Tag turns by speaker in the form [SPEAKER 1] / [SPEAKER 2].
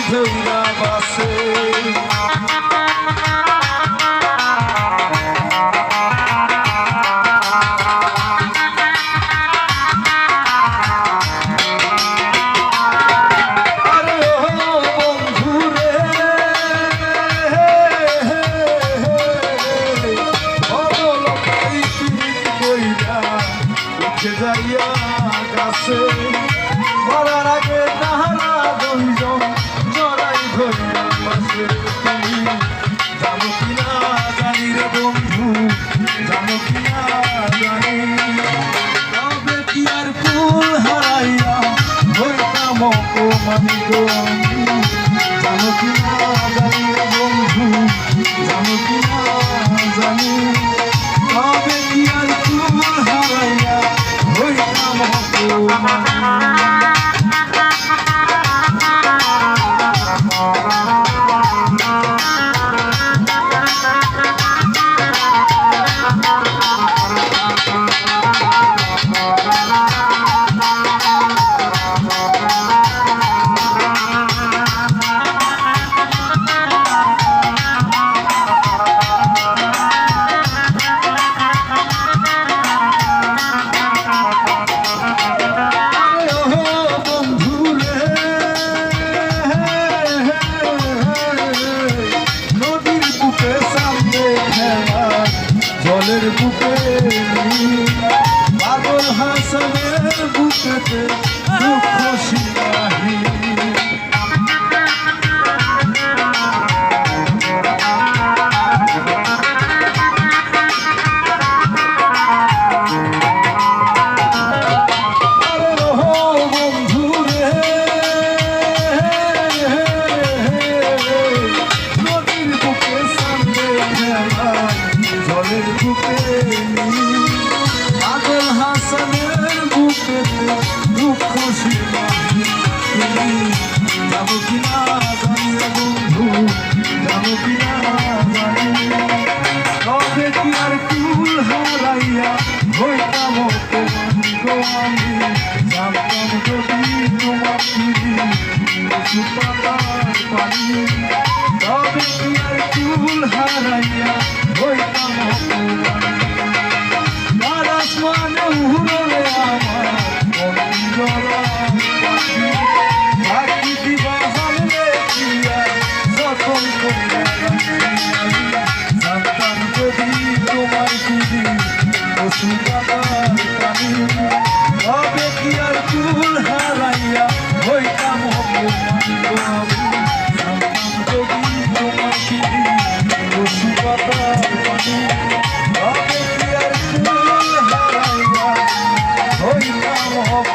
[SPEAKER 1] ধৈরা বাসে যাইয়া গাছে মরার আগে তাহারা দুইজন জড়াই ধরিয়া বাসে তুমি জানো কিনা জানি রে বন্ধু জানো কিনা জানি তবে কি আর ফুল হারাইয়া হইতাম অপমানি গো আমি জানো কিনা জানি রে বন্ধু জানো কিনা জানি তবে কি আর ফুল হারাইয়া হইতাম অপমানি জলের বুকে পাগল হাসানের বুকেতে দুঃখ শিলাহি পাগল হাসানের বুকে দুঃখ শিলাহি যাবো কিনা জানি রে বন্ধু যাবো কিনা জানি তবে কি আর কুল হারাইয়া হইতাম অপমানি গো আমি জানতাম যদি তোমার ফিরি সুপাতার পানি তবে কি আর কুল হারাইয়া হইতাম অপমানি আসমানে উড়ে আমার অঞ্জলা পাখি পাখি দিবা হামলে দিয়া যখন কইরা জানতাম যদি তোমার খুঁজি পশু পাতার পানি তবে কি আর ফুল হারাইয়া হইতাম অপমানি গো আমি জানতাম যদি তোমার খুঁজি পশু পাতার পানি তবে কি আর ফুল হইতাম